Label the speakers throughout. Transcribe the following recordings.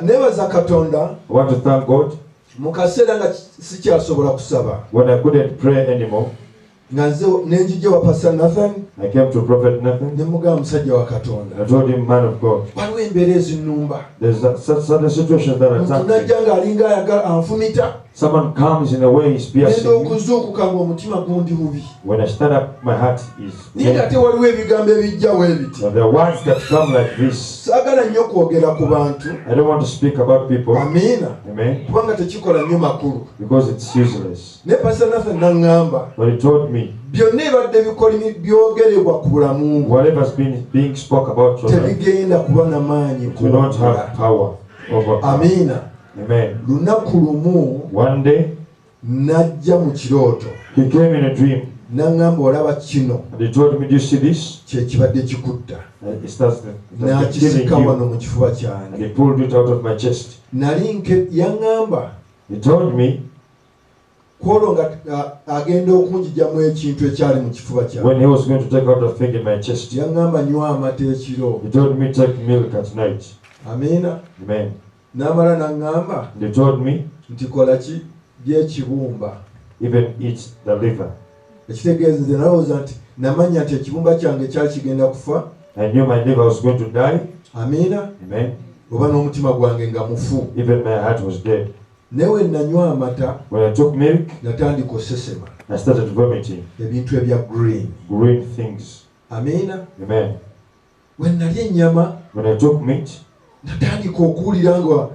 Speaker 1: Nebaza Katonda.
Speaker 2: I want to thank God.
Speaker 1: Mukaseera nga sikyasobola kusaba.
Speaker 2: When I couldn't pray anymore,
Speaker 1: nenjije wa Pastor Nathan.
Speaker 2: I came to Prophet Nathan.
Speaker 1: Nemugamba musajja wa Katonda.
Speaker 2: I told him, man of God.
Speaker 1: Waliwo embeera ezinumba.
Speaker 2: There's certain situations that attack me.
Speaker 1: Najja ng'alinga ayagala anfumita.
Speaker 2: Someone comes in a way he's piercing me.
Speaker 1: Okuzuukuka ng'omutima gundi bubi.
Speaker 2: When I stand up, my heart is
Speaker 1: naye ate waliwo ebigambo ebijja weebiti.
Speaker 2: there are words that come like this.
Speaker 1: Saagala nnyo kwogera ku bantu.
Speaker 2: I don't want to speak about people.
Speaker 1: Amiina.
Speaker 2: Amen.
Speaker 1: Kubanga tekikola nnyo makulu.
Speaker 2: Because it's useless.
Speaker 1: Ne Pastor Nathan n'aŋŋamba.
Speaker 2: But he told me,
Speaker 1: byonna ebadde byogerebwa ku bulamu.
Speaker 2: whatever's been being spoke about your life,
Speaker 1: tebigenda kuba na maanyi
Speaker 2: you don't have power over.
Speaker 1: Amiina.
Speaker 2: Amen.
Speaker 1: Lunaku lumu
Speaker 2: One day,
Speaker 1: najja mu kirooto.
Speaker 2: he came in a dream.
Speaker 1: N'aŋŋamba olaba kino.
Speaker 2: And he told me, do you see this?
Speaker 1: Kye kibadde kikutta.
Speaker 2: It starts killing
Speaker 1: N'akisika wano
Speaker 2: you.
Speaker 1: mu kifuba
Speaker 2: And
Speaker 1: kyange.
Speaker 2: he pulled it out of my chest.
Speaker 1: Yaŋŋamba.
Speaker 2: He told me,
Speaker 1: Kwolwo nga agenda okunjigyamu ekintu ekyali mu kifuba kyange.
Speaker 2: when he was going to take out the thing in my chest,
Speaker 1: Yaŋŋamba nywa amata ekiro.
Speaker 2: he told me, take milk at night.
Speaker 1: Amiina.
Speaker 2: Amen.
Speaker 1: N'amala n'aŋŋamba
Speaker 2: And he told me,
Speaker 1: nti kola ki by'ekibumba.
Speaker 2: even eat the liver.
Speaker 1: Ekitegeeza nze nalowooza nti namanya nti ekibumba kyange kyali kigenda kufa.
Speaker 2: I knew my liver was going to die.
Speaker 1: Amiina.
Speaker 2: Amen.
Speaker 1: Oba n'omutima gwange nga mufu.
Speaker 2: Even my heart was dead.
Speaker 1: Newe nanywa amata.
Speaker 2: When I took milk,
Speaker 1: natandika osesema.
Speaker 2: I started vomiting.
Speaker 1: Ebintu ebya
Speaker 2: green things.
Speaker 1: Amiina.
Speaker 2: Amen.
Speaker 1: When nalya ennyama,
Speaker 2: when I took meat,
Speaker 1: natandika okuwulira nga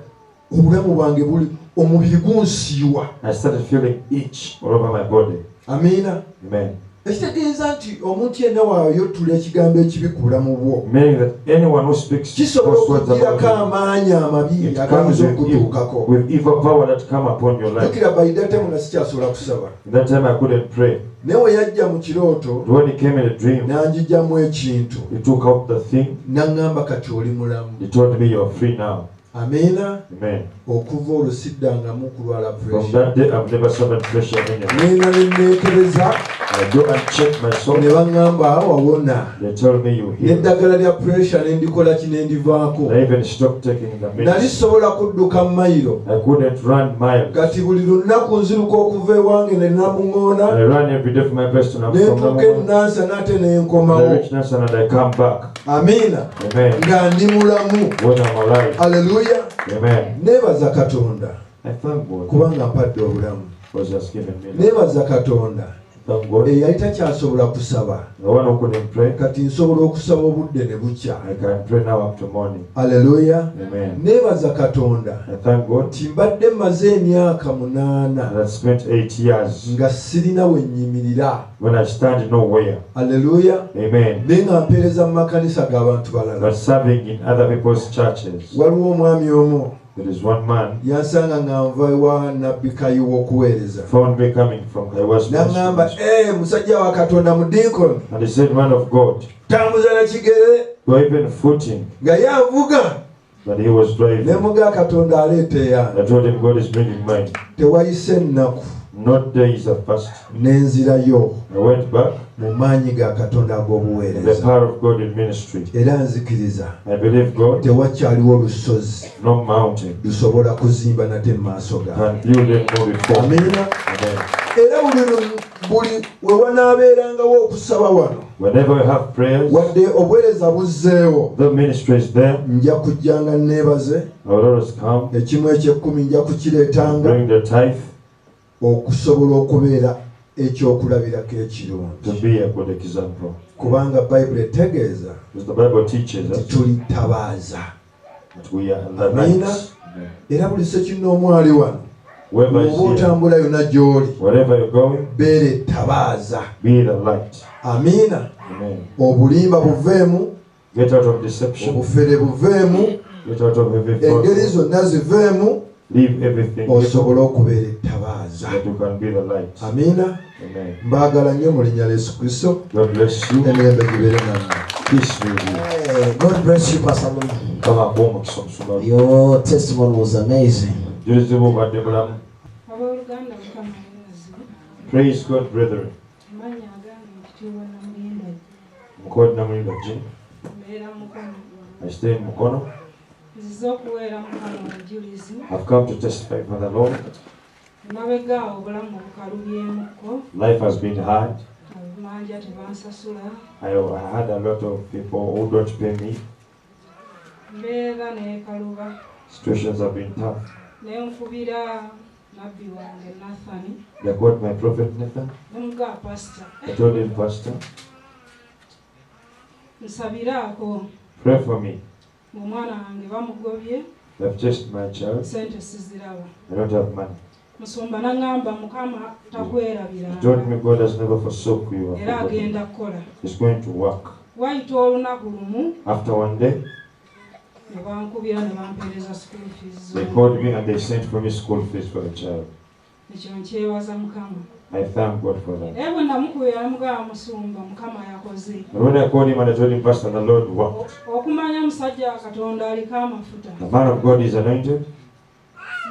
Speaker 1: obulamu bwange buli omubiri gunsiiwa.
Speaker 2: I started feeling itch all over my body.
Speaker 1: Amiina.
Speaker 2: Amen.
Speaker 1: Ekitegeeza nti omuntu yenna waayottula ekigambo ekibi ku bulamu bwo.
Speaker 2: Meaning that anyone who speaks
Speaker 1: kisobola okugirako amaanyi amabi agayinza okutuukako.
Speaker 2: with evil power that come upon your life.
Speaker 1: Jjukira by that time nga sikyasobola kusaba.
Speaker 2: That time I couldn't pray.
Speaker 1: Naye we yajja mu kirooto,
Speaker 2: when he came in a dream,
Speaker 1: n'anjigyamu ekintu.
Speaker 2: he took out the thing.
Speaker 1: N'aŋŋamba kati oli mulamu.
Speaker 2: He told me you're free now.
Speaker 1: Amiina.
Speaker 2: Amen.
Speaker 1: Okuva olwo siddangamu kulwala pressure.
Speaker 2: From that day I've never suffered pressure anymore.
Speaker 1: Nena neneetereza.
Speaker 2: I go and check my soul.
Speaker 1: Ne baŋŋamba wawona.
Speaker 2: They tell me you heal.
Speaker 1: N'eddagala lya pressure ne ndikola ki ne ndivaako.
Speaker 2: I even stopped taking the medicine.
Speaker 1: Nali sobola kudduka mayiro.
Speaker 2: I couldn't run miles.
Speaker 1: Kati buli lunaku nziruka okuva ewange ne namuŋŋoona.
Speaker 2: I ran every day for my best to
Speaker 1: ne ntuuka ennansa n'ate ne nkomawo.
Speaker 2: I reached Nansa and I come back.
Speaker 1: Amiina.
Speaker 2: Amen.
Speaker 1: Nga ndi mulamu.
Speaker 2: When I'm alive.
Speaker 1: Hallelujah.
Speaker 2: Amen.
Speaker 1: Neebaza Katonda.
Speaker 2: I thank God.
Speaker 1: Kubanga mpadde obulamu.
Speaker 2: Was just given me.
Speaker 1: Neebaza Katonda.
Speaker 2: Thank God.
Speaker 1: Eyali takyasobola kusaba.
Speaker 2: The one who couldn't pray.
Speaker 1: Kati nsobola okusaba obudde ne bukya.
Speaker 2: I can pray now up to morning.
Speaker 1: Hallelujah.
Speaker 2: Amen.
Speaker 1: Neebaza Katonda.
Speaker 2: I thank God.
Speaker 1: Nti mbadde maze emyaka 8.
Speaker 2: I spent 8 years.
Speaker 1: Nga sirina we nnyimirira.
Speaker 2: When I stand nowhere.
Speaker 1: Hallelujah.
Speaker 2: Amen.
Speaker 1: Naye nga mpeereza mu makanisa g'abantu balala.
Speaker 2: But serving in other people's churches.
Speaker 1: Waliwo omwami omu.
Speaker 2: There is one man.
Speaker 1: Yansanga nga nva ewa nabbi Kayiwa okuweereza.
Speaker 2: Found me coming from Kaiwa's.
Speaker 1: N'aŋŋamba musajja wa Katonda mu diikoni.
Speaker 2: And he said, man of God.
Speaker 1: Tambuza na kigere.
Speaker 2: Or even footing.
Speaker 1: Nga ye avuga.
Speaker 2: But he was driving.
Speaker 1: Ne muga Katonda aleeta eyange.
Speaker 2: I told him God is bringing mine.
Speaker 1: Tewayise ennaku.
Speaker 2: Not days have passed.
Speaker 1: Nenzirayo.
Speaker 2: I went back.
Speaker 1: Mu maanyi ga Katonda ag'obuweereza.
Speaker 2: The power of God in ministry.
Speaker 1: Era nzikiriza.
Speaker 2: I believe God.
Speaker 1: Tewakyaliwo lusozi.
Speaker 2: No mountain.
Speaker 1: Lusobola kuzimba nate mu maaso ga.
Speaker 2: Can build it more before.
Speaker 1: Amiina.
Speaker 2: Amen.
Speaker 1: Era buli we wanaabeerangawo okusaba wano.
Speaker 2: Whenever we have prayers.
Speaker 1: Wadde obuweereza buzzeewo.
Speaker 2: The ministry is there.
Speaker 1: Nja kujjanga neebaze.
Speaker 2: I will always come.
Speaker 1: Ekimu eky'ekkumi nja kukireetanga.
Speaker 2: Bring the tithe.
Speaker 1: Okusobola okubeera ekyokulabirako ekirungi.
Speaker 2: To be a good example.
Speaker 1: Kubanga Bible etegeeza.
Speaker 2: Because the Bible teaches us.
Speaker 1: Tulitabaaza.
Speaker 2: That we are the light.
Speaker 1: Era buli sekinnoomu ali wano.
Speaker 2: Wherever is here.
Speaker 1: Otambula yonna gy'oli.
Speaker 2: Wherever you're going.
Speaker 1: Beera ettabaaza.
Speaker 2: Be the light.
Speaker 1: Amiina.
Speaker 2: Amen.
Speaker 1: Obulimba buveemu.
Speaker 2: Get out of deception.
Speaker 1: Obufere buveemu.
Speaker 2: Get out of every
Speaker 1: engeri zonna ziveemu.
Speaker 2: Leave everything.
Speaker 1: Osobole okubeera ettabaaza.
Speaker 2: That you can be the light.
Speaker 1: Amiina.
Speaker 2: Amen.
Speaker 1: Mbaagala nnyo mu linnya lya Yesu Kristo.
Speaker 2: God bless you.
Speaker 1: Emirembe gibeere nammwe.
Speaker 2: Peace be with you.
Speaker 3: God bless you, Pastor Lulu. Your testimony was amazing.
Speaker 2: Praise God, brethren. I stay in Mukono.
Speaker 4: Zizokuwera mukama obujulizi.
Speaker 2: I've come to testify for the Lord.
Speaker 4: Mabega obulamu bukalubyemukko.
Speaker 2: Life has been hard.
Speaker 4: Manja tebansasula.
Speaker 2: I had a lot of people who don't pay me.
Speaker 4: Mbeera n'ekaluba.
Speaker 2: Situations have been tough.
Speaker 4: Ne nfubira nabbi wange Nathani.
Speaker 2: I got my prophet Nathan.
Speaker 4: Ne muga pastor.
Speaker 2: I told him, Pastor,
Speaker 4: Nsabiraako.
Speaker 2: pray for me.
Speaker 4: Omwana wange bamugobye.
Speaker 2: They've chased my child.
Speaker 4: Sente siziraba.
Speaker 2: I don't have money.
Speaker 4: Musumba n'angamba Mukama takwerabira.
Speaker 2: He told me God has never forsook you.
Speaker 4: Era agenda kukola.
Speaker 2: He's going to work.
Speaker 4: Wayita olunaku lumu.
Speaker 2: After one day,
Speaker 4: Ne bankubira ne bampeereza school fees.
Speaker 2: they called me and they sent for me school fees for the child.
Speaker 4: Ekyo nkyebaza Mukama.
Speaker 2: I thank God for that.
Speaker 4: Bwe namukubira namugamba Musumba Mukama yakoze.
Speaker 2: And when I called him and I told him, Pastor, the Lord worked.
Speaker 4: Okumanya musajja Katonda aliko amafuta.
Speaker 2: The man of God is anointed.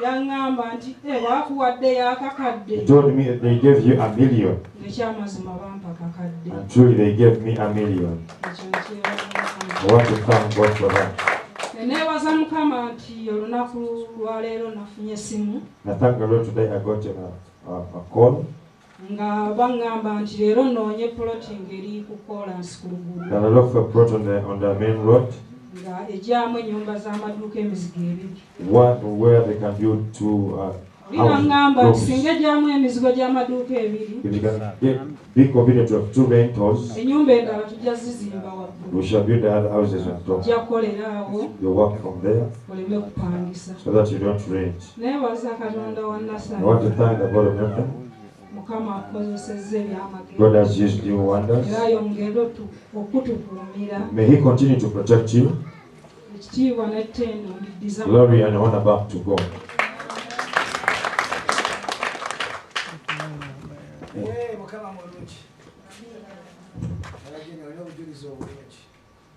Speaker 4: Yaŋŋamba nti baakuwadde yakakadde.
Speaker 2: He told me that they gave you $1 million.
Speaker 4: Ekyamazima bampa kakadde.
Speaker 2: And truly they gave me $1 million.
Speaker 4: Ekyo nkyebaza Mukama.
Speaker 2: I want to thank God for that.
Speaker 4: Neebaza Mukama nti olunaku lwaleero nafunye essimu.
Speaker 2: I thank the Lord today I got a call.
Speaker 4: Nga baŋŋamba nti leero nnoonye plotting eri ku Collins ku luguudo.
Speaker 2: And I look for a plot on the main road.
Speaker 4: Nga ejjamu ennyumba z'amaduuka emizigo ebiri.
Speaker 2: One where they can build two
Speaker 4: Baŋŋamba nti
Speaker 2: houses.
Speaker 4: singa ejjamu emizigo gy'amaduuka ebiri.
Speaker 2: If you can be convenient to have 2 rentals,
Speaker 4: Ennyumba endala tujja zizimba waggulu.
Speaker 2: we shall build the other houses on top.
Speaker 4: Ojja kukolera awo
Speaker 2: You work from there
Speaker 4: oleme kupangisa.
Speaker 2: so that you don't rent.
Speaker 4: Neebaza Katonda wa
Speaker 2: I
Speaker 4: Nasani.
Speaker 2: want to thank the God of Nathan.
Speaker 4: Mukama akozesezza ebyamagero.
Speaker 2: God has used you wonders.
Speaker 4: Era ayongere okutukuumira.
Speaker 2: May He continue to protect you.
Speaker 4: Ekitiibwa n'ettendo mbiddiza.
Speaker 2: Glory and honor back to God.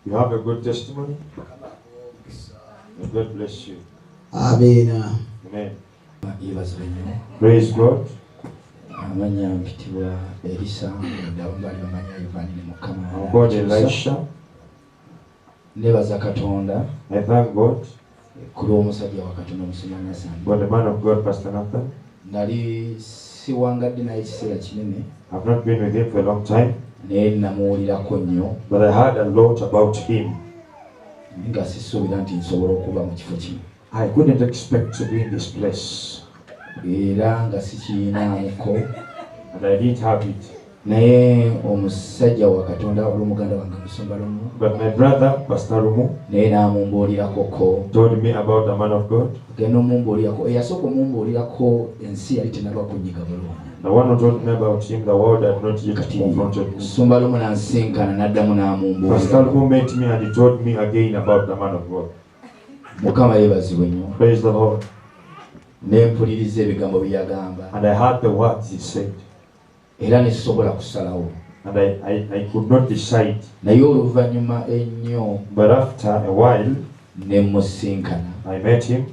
Speaker 2: You have a good testimony. May God bless you.
Speaker 3: Amen.
Speaker 2: Amen.
Speaker 5: Yeebazibwe nnyo.
Speaker 2: Praise God.
Speaker 5: Amanya mpitibwa Elisa ndaba bali bamanya Yohani Mukama.
Speaker 2: I'm God Elisha.
Speaker 5: Neebaza Katonda
Speaker 2: I thank God
Speaker 5: ku lw'omusajja wa Katonda Musumba Nasani.
Speaker 2: for the man of God, Pastor Nathan.
Speaker 5: Nali siwangadde naye ekiseera kinene
Speaker 2: I've not been with him for a long time,
Speaker 5: naye namuwulirako nnyo
Speaker 2: but I heard a lot about him.
Speaker 5: nga sisuubira nti nsobola okuba mu kifo kino.
Speaker 2: I couldn't expect to be in this place,
Speaker 5: Era nga sikirinaamuko
Speaker 2: and I didn't have it.
Speaker 5: naye omusajja wa Katonda olw'omuganda wange Musumba Lumu
Speaker 2: But my brother, Pastor Rumu,
Speaker 5: naye n'amumbuulirako
Speaker 2: told me about the man of God.
Speaker 5: genda omumbuulirako eyasooka omumbuulirako ensi yali tennaba kunyiga bulungi.
Speaker 2: The one who told me about him, the world had not yet confronted me.
Speaker 5: Musumba Lumu n'ansinkana n'addamu
Speaker 2: Pastor
Speaker 5: n'amumbuulira.
Speaker 2: Rumu met me and he told me again about the man of God.
Speaker 5: Mukama yeebazibwe nnyo.
Speaker 2: Praise the Lord.
Speaker 5: Ne mpuliriza ebigambo bye yagamba
Speaker 2: And I heard the words he said,
Speaker 5: era ne sisobola kusalawo.
Speaker 2: and I could not decide.
Speaker 5: Naye oluvannyuma ennyo
Speaker 2: But after a while,
Speaker 5: ne musinkana
Speaker 2: I met him.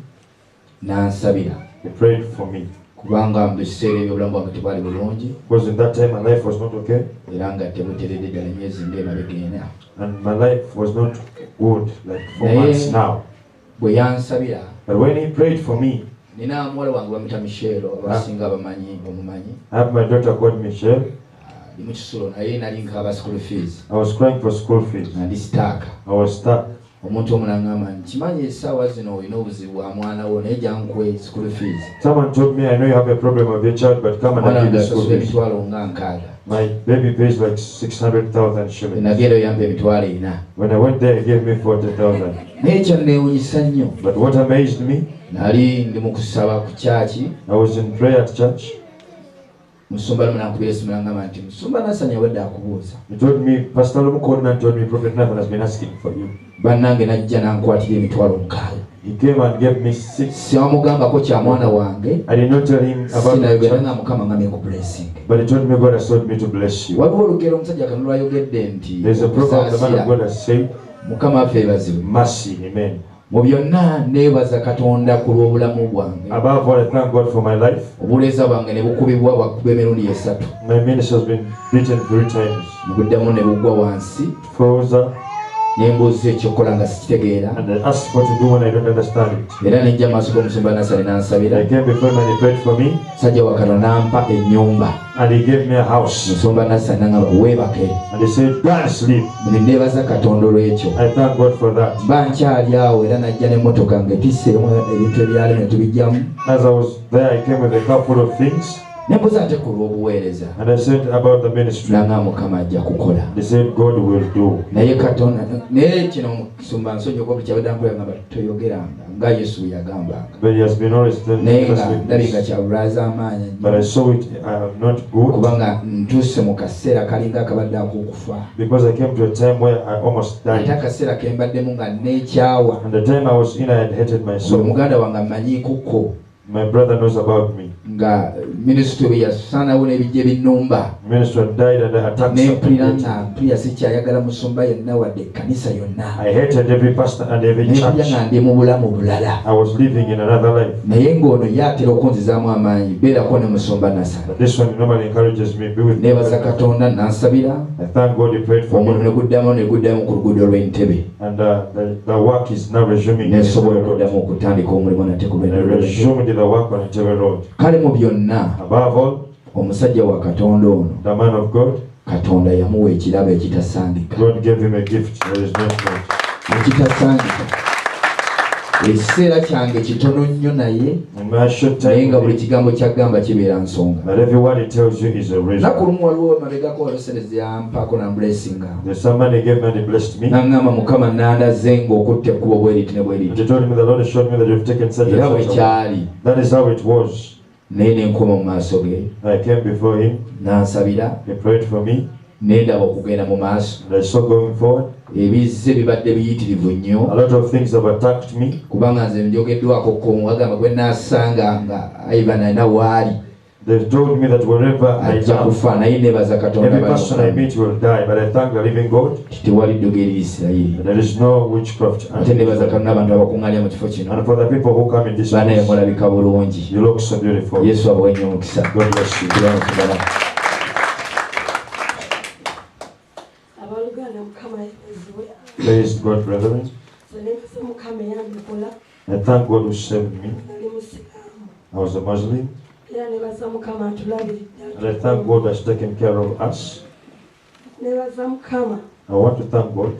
Speaker 5: n'ansabira
Speaker 2: He prayed for me.
Speaker 5: kubanga mu biseera ebyobulamu bwange tebwali bulungi
Speaker 2: Because in that time my life was not okay,
Speaker 5: era nga tebuteredde ddala emyezi ng'emabega ena.
Speaker 2: and my life was not good, like 4
Speaker 5: Naye-
Speaker 2: months now.
Speaker 5: Bwe yansabira
Speaker 2: But when he prayed for me,
Speaker 5: nina muwala wange bamuyita Michelle abasinga bamumanyi
Speaker 2: I have my daughter called Michelle.
Speaker 5: ali mu kisulo naye nali nkaba school fees
Speaker 2: I was crying for school fees.
Speaker 5: nga ndi sitaaka.
Speaker 2: I was stuck.
Speaker 5: Omuntu omu n'aŋŋamba nti kimanyi essaawa zino olina obuzibu bwa mwana wo naye jankuwe school fees.
Speaker 2: Someone told me, I know you have a problem with your child, but come and
Speaker 5: Mwana
Speaker 2: I
Speaker 5: wange
Speaker 2: give you school
Speaker 5: asasula
Speaker 2: fees.
Speaker 5: emitwalo nga 6.
Speaker 2: My baby pays like 600,000 shillings.
Speaker 5: Nagenda oyamba emitwalo 4.
Speaker 2: When I went there, he gave me 40,000.
Speaker 5: Naye kyanneewunyisa nnyo
Speaker 2: But what amazed me,
Speaker 5: nali ndi mu kusaba ku kyaki
Speaker 2: I was in prayer at church.
Speaker 5: Musumba Lumu n'ankubira essimu n'aŋŋamba nti Musumba Nasani abadde akubuuza.
Speaker 2: He told me, Pastor Lumu called me and told me, Prophet Nathan has been asking for you.
Speaker 5: Bannange n'ajja n'ankwatira emitwalo 6.
Speaker 2: He came and gave me 6.
Speaker 5: Siwamugambako kya mwana wange
Speaker 2: I did not tell him about the
Speaker 5: sinayogera
Speaker 2: child,
Speaker 5: nga Mukama ngambye ku blessing.
Speaker 2: but he told me God has told me to bless you.
Speaker 5: Waliwo olugero omusajja kano lwayogedde nti
Speaker 2: There's a proverb the man of
Speaker 5: okusaasira
Speaker 2: God has said,
Speaker 5: Mukama waffe yeebazibwe.
Speaker 2: mercy, amen.
Speaker 5: Mu byonna neebaza Katonda ku lw'obulamu bwange.
Speaker 2: Above all, I thank God for my life.
Speaker 5: Obuleeza bwange ne bukubibwa bwakuba emirundi 3.
Speaker 2: My ministry has been beaten 3 times.
Speaker 5: Ne buddamu ne bugwa wansi
Speaker 2: Falls up,
Speaker 5: nembuuza ekyokola nga sikitegeera
Speaker 2: And I asked what to do when I don't understand it.
Speaker 5: era nejja maaso g'omusumba Nasali n'ansabira
Speaker 2: I came before him and he prayed for me.
Speaker 5: sajja wa Katonda n'ampa ennyumba
Speaker 2: And he gave me a house.
Speaker 5: musumba Nasali n'angamba weebake
Speaker 2: And he said, go and sleep.
Speaker 5: buli neebaza Katonda olw'ekyo
Speaker 2: I thank God for that.
Speaker 5: mba nkyali awo era najja n'emmotoka ng'etisseemu ebintu ebyali ne tubijjamu
Speaker 2: As I was there, I came with a car full of things.
Speaker 5: nembuuza ate ku lw'obuweereza
Speaker 2: And I said about the ministry.
Speaker 5: nanga Mukama ajja kukola
Speaker 2: They said, God will do.
Speaker 5: naye Katonda naye kino musumba nsonyiwa buli kyabadde nkola ngamba toyogeranga nga Yesu bwe yagambanga
Speaker 2: But he has been always telling
Speaker 5: naye
Speaker 2: me
Speaker 5: nga
Speaker 2: this
Speaker 5: ndabika
Speaker 2: weakness.
Speaker 5: kyabulwaza amaanyi
Speaker 2: But I saw it not good.
Speaker 5: kubanga ntuuse mu kaseera kalinga akabadde ak'okufa
Speaker 2: Because I came to a time where I almost
Speaker 5: ate
Speaker 2: died.
Speaker 5: akaseera ke mbaddemu nga neekyawa
Speaker 2: And the time I was in, I had hated
Speaker 5: buli
Speaker 2: myself.
Speaker 5: muganda wange amanyiikuko
Speaker 2: My brother knows about me.
Speaker 5: nga minisitule bwe yasaanawo n'ebijja ebinnumba
Speaker 2: Minister died and the attacks.
Speaker 5: nempulira nga mpulira sikyayagala musumba yenna wadde ekkanisa yonna
Speaker 2: I hated every pastor and every
Speaker 5: nempulira
Speaker 2: church.
Speaker 5: nga ndi mu bulamu bulala
Speaker 2: I was living in another life.
Speaker 5: naye ng'ono ye atera okunzizaamu amaanyi beerako ne musumba Nasali
Speaker 2: But this one normally encourages me. Be with me.
Speaker 5: neebaza Katonda nansabira
Speaker 2: I thank God he prayed for
Speaker 5: omulimu
Speaker 2: me.
Speaker 5: ne guddamu ku luguudo lw'Entebbe
Speaker 2: And the work is now resuming.
Speaker 5: nesobola okuddamu okutandika omulimu nate ku
Speaker 2: And I
Speaker 5: lw'Entebbe
Speaker 2: resumed the work on Entebbe Road.
Speaker 5: kale mu byonna
Speaker 2: Above all,
Speaker 5: omusajja wa Katonda ono
Speaker 2: the man of God,
Speaker 5: Katonda yamuwa ekirabo ekitasangika
Speaker 2: God gave him a gift. There is no point.
Speaker 5: ekitasangika ekiseera kyange kitono nnyo naye
Speaker 2: In my short
Speaker 5: naye nga buli
Speaker 2: time,
Speaker 5: kigambo kyagamba kibeera nsonga
Speaker 2: but every word he tells you is a
Speaker 5: naku
Speaker 2: reason.
Speaker 5: lumu waliwo mabegako oluserezi yampaako nambulesinga
Speaker 2: There's somebody gave me and he blessed me.
Speaker 5: naŋŋamba Mukama nandaze ng'okutte ekkubo bwe riti ne bwe
Speaker 2: And
Speaker 5: riti
Speaker 2: he told me, the Lord has showed me that you've taken such
Speaker 5: era bwe
Speaker 2: and such a
Speaker 5: kyali
Speaker 2: That is how it was.
Speaker 5: naye nenkoma mu maaso ge
Speaker 2: I came before him.
Speaker 5: nansabira
Speaker 2: He prayed for me.
Speaker 5: nendaba okugenda mu maaso
Speaker 2: And I saw going forward.
Speaker 5: ebizze bibadde biyitirivu nnyo
Speaker 2: A lot of things have attacked me.
Speaker 5: kubanga nze njogeddwako ko agamba gwe naasanga nga Ivan alina waali
Speaker 2: They've told me that wherever I
Speaker 5: ajja
Speaker 2: am,
Speaker 5: kufa naye nebaza Katonda
Speaker 2: every person I meet will die. But I thank the living God.
Speaker 5: tewali ddogeri Isirayiri
Speaker 2: There is no witchcraft.
Speaker 5: ate nebaza Katonda abantu abakuŋŋaanira mu kifo kino
Speaker 2: And for the people who come in this
Speaker 5: banaye
Speaker 2: place,
Speaker 5: mulabika bulungi
Speaker 2: you look so beautiful.
Speaker 5: Yesu abawe nnyo omukisa
Speaker 2: God bless you.
Speaker 5: Tubala.
Speaker 6: abaluganda mukama yebaziwe
Speaker 2: Praise God, brethren.
Speaker 6: zenemese mukama eyambikola
Speaker 2: I thank God who saved me.
Speaker 6: nali musiraamu
Speaker 2: I was a Muslim.
Speaker 6: era nebaza mukama atulabiridde
Speaker 2: And I thank God has taken care of us.
Speaker 6: nebaza mukama
Speaker 2: I want to thank God.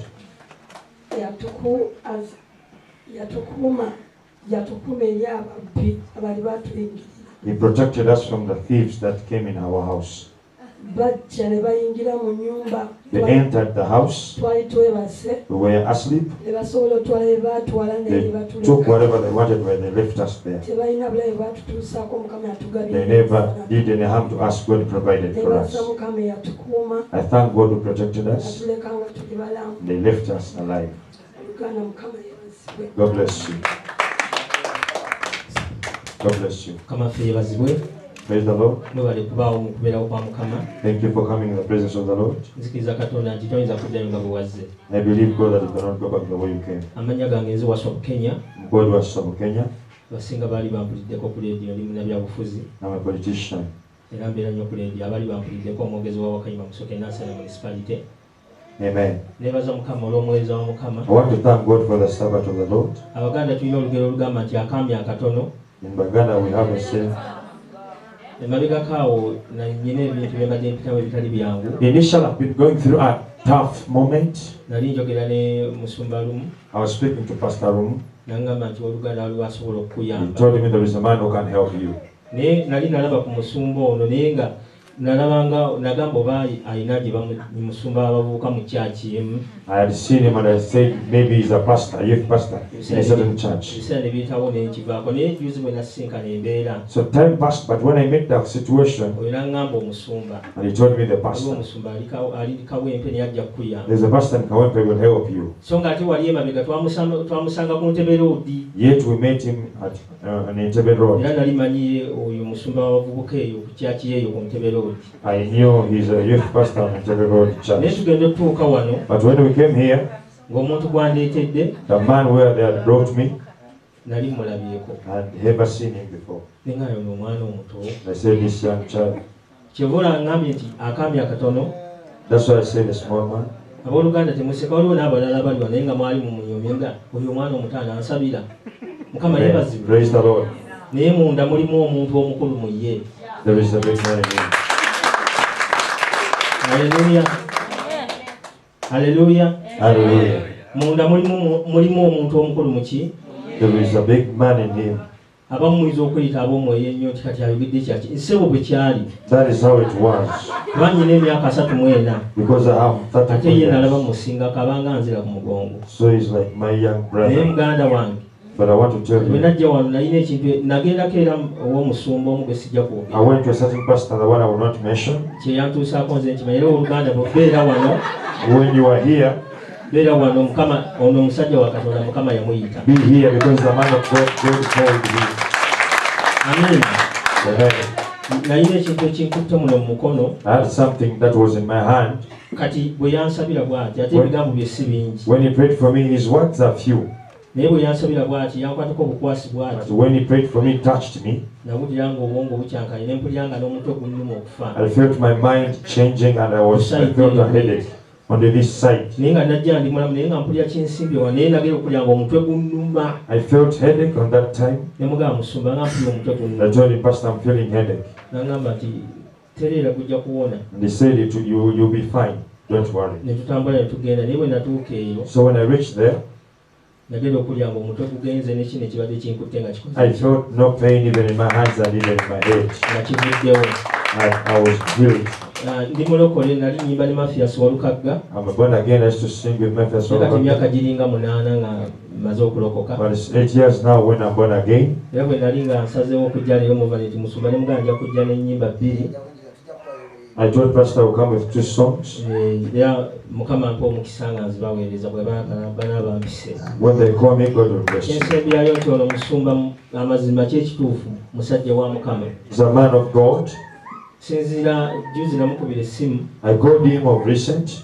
Speaker 6: yatukuuma eri ababbi abali batuyingirira
Speaker 2: He protected us from the thieves that came in our house.
Speaker 6: bajja ne bayingira mu nyumba
Speaker 2: They entered the house.
Speaker 6: twali twebase
Speaker 2: We were asleep.
Speaker 6: ne basobola otwala bye baatwala
Speaker 2: They
Speaker 6: naye
Speaker 2: took
Speaker 6: batuleka
Speaker 2: whatever they wanted when they left us there.
Speaker 6: tebalina bulabe bwatutuusaako mukama
Speaker 2: They never did any harm to us. God provided for us.
Speaker 6: nebaza mukama eyatukuuma
Speaker 2: I thank God who protected us.
Speaker 6: atuleka nga tuli balamu
Speaker 2: They left us alive.
Speaker 6: oluganda mukama yebazibwe
Speaker 2: God bless you. God bless you.
Speaker 7: Mukama ffe yebazibwe
Speaker 2: Praise the Lord.
Speaker 7: mwebale kubaawo mu kubeerawo kwa Mukama
Speaker 2: Thank you for coming in the presence of the Lord.
Speaker 7: nzikiriza Katonda nti toyinza kuddayo nga bwe wazze.
Speaker 2: I believe God that you cannot go back the way you came.
Speaker 7: Amannya gange nze Wasop Kenya
Speaker 2: God was from Kenya.
Speaker 7: basinga baali bampuliddeko ku leediyo ndi munnabyabufuzi
Speaker 2: I'm a politician.
Speaker 7: era mbeera nnyo ku leediyo abaali bampuliddeko omwogezi wa Wakayima Musoke Nansana Municipality.
Speaker 2: Amen.
Speaker 7: Neebaza Mukama olw'omuweereza wa Mukama.
Speaker 2: I want to thank God for the servant of the Lord.
Speaker 7: Abaganda tulina olugero olugamba nti akaami akatono
Speaker 2: In Baganda we have a saying.
Speaker 7: emabegako awo nanyina ebintu bye mbadde mpitawo ebitali byangu.
Speaker 2: Initially I've been going through a tough moment.
Speaker 7: Nali njogera ne musumba lumu
Speaker 2: I was speaking to Pastor Rum.
Speaker 7: n'angamba nti oluganda waliwo asobola
Speaker 2: He
Speaker 7: okukuyamba.
Speaker 2: told me there is a man who can help you.
Speaker 7: Naye nali nalaba ku musumba ono naye nga nalabanga nagamba oba alina gye bamusumba abavubuka mu kyaki emu.
Speaker 2: I had seen him and I said maybe he's a pastor, a youth pastor in a certain church.
Speaker 7: Ebiseera ne biyitawo ne nkivaako naye juzi bwe nasinkana embeera
Speaker 2: So time passed, but when I met that situation,
Speaker 7: oyo n'angamba omusumba
Speaker 2: and he told me the
Speaker 7: aliwo
Speaker 2: pastor,
Speaker 7: omusumba ali kawempe naye ajja kukuyamba.
Speaker 2: there's a pastor in Kawempe will help you.
Speaker 7: So nga ate wali emabega twamusanga ku Ntebe Road
Speaker 2: Yet we met him at on Entebbe Road.
Speaker 7: era nali manyiye oyo omusumba w'abavubuka eyo ku kyaki eyo ku Ntebe Road.
Speaker 2: I knew he's a youth pastor on Entebbe Road
Speaker 7: Naye
Speaker 2: church.
Speaker 7: tugenda otutuuka wano
Speaker 2: But when we came here,
Speaker 7: ng'omuntu gwandeetedde
Speaker 2: the man where they had brought me,
Speaker 7: nali mulabyeko
Speaker 2: I had never seen him before.
Speaker 7: naye nga yono omwana omuto.
Speaker 2: I said, this young child.
Speaker 7: Kyevula ngambye nti akaami akatono
Speaker 2: That's why I said a small man.
Speaker 7: abooluganda temuseka waliwo n'abalala bali wano naye nga mwali mu munyomye nga oyo omwana omutaano ansabira mukama yeebazibwe
Speaker 2: Praise the Lord.
Speaker 7: naye munda mulimu omuntu omukulu mu ye.
Speaker 2: There is a big man in him.
Speaker 7: Haleluya. Haleluya.
Speaker 2: Hallelujah.
Speaker 7: Munda mulimu omuntu omukulu mu ki?
Speaker 2: There is a big man in him.
Speaker 7: Abamu muyinza okuyita ab'omwoyo ennyo nti kati ayogedde kyaki nsebo bwe kyali
Speaker 2: That is how it was.
Speaker 7: kuba nyina emyaka 34
Speaker 2: Because I have
Speaker 7: ate ye
Speaker 2: 34
Speaker 7: nalaba
Speaker 2: years.
Speaker 7: musingako abanga nzira ku mugongo
Speaker 2: So he's like my young
Speaker 7: naye
Speaker 2: brother.
Speaker 7: muganda wange
Speaker 2: But I want to tell
Speaker 7: bwe
Speaker 2: you,
Speaker 7: najja wano nalina ekintu nagendako era ow'omusumba omu gwe sijja
Speaker 2: I
Speaker 7: kwogera
Speaker 2: went to a certain pastor, the one I will not mention.
Speaker 7: kyeyantuusaako nze nkimanyi era oluganda beera wano
Speaker 2: When you are here,
Speaker 7: beera wano mukama ono omusajja wa katonda mukama yamuyita
Speaker 2: be here because the man of God called you.
Speaker 7: amen
Speaker 2: Amen.
Speaker 7: nalina ekintu ekinkutte muno mu mukono
Speaker 2: I had something that was in my hand.
Speaker 7: kati bwe yansabira bw'ati ate ebigambo bye si bingi
Speaker 2: When he prayed for me, his words are few.
Speaker 7: naye bwe yansabira bw'ati yankwatako obukwasi
Speaker 2: But
Speaker 7: bw'ati
Speaker 2: when he prayed for me, he touched me.
Speaker 7: nawulira nga obwongo bukyankanye ne mpulira nga n'omutwe gunnuma okufa
Speaker 2: I felt my mind changing and I felt a headache on this side.
Speaker 7: naye nga najja ndi mulamu naye nga mpulira kinsimbye wa naye nagera okulya nga omutwe gunnuma
Speaker 2: I felt headache on that time.
Speaker 7: ne mugamba musumba nga mpulira omutwe
Speaker 2: I
Speaker 7: gunnuma
Speaker 2: told him, Pastor, I'm feeling headache.
Speaker 7: nagamba nti tereera gujja kuwona
Speaker 2: And he said, you'll be fine. Don't worry.
Speaker 7: ne tutambula ne tugenda naye bwe natuuka eyo
Speaker 2: So when I reached there,
Speaker 7: nagenda okulya nga omutwe gugenze nekino ekibadde kinkutte nga
Speaker 2: I
Speaker 7: kikoze
Speaker 2: felt no pain even in my hands and even in my head.
Speaker 7: nga kivuddewo
Speaker 2: I was healed.
Speaker 7: ndi mulokole nali nyimba ne mafias walukagga
Speaker 2: I'm born again. I used to sing with Memphis.
Speaker 7: naye kati emyaka giringa 8 nga maze okulokoka
Speaker 2: But it's 8 years now when I'm born again.
Speaker 7: era bwe nali nga nsazeewo okujja leero muva nti musumba ne muganda nja kujja n'ennyimba 2
Speaker 2: I told Pastor I will come with 2 songs.
Speaker 7: era mukama mpa omukisa nga nzibaweereza bwe banaaba mpise
Speaker 2: When they call me, God will bless you.
Speaker 7: kyensembyayo nti ono musumba amazima kyekituufu musajja wa mukama
Speaker 2: He's a man of God.
Speaker 7: sinzira juzi namukubira essimu
Speaker 2: I called him of recent.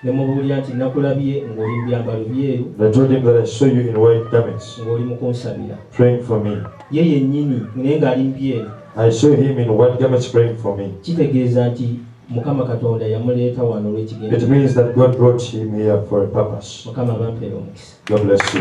Speaker 7: ne mubuulira nti nakulabye ng'oli mu byambalo byeru
Speaker 2: And I told him that I saw you in white garments,
Speaker 7: ng'oli mu kunsabira
Speaker 2: praying for me.
Speaker 7: ye yennyini naye ng'ali mu byeru
Speaker 2: I saw him in white garments praying for me.
Speaker 7: kitegeeza nti mukama katonda yamuleeta wano
Speaker 2: It
Speaker 7: olw'ekigendo
Speaker 2: means that God brought him here for a purpose.
Speaker 7: mukama bampeera omukisa
Speaker 2: God bless you.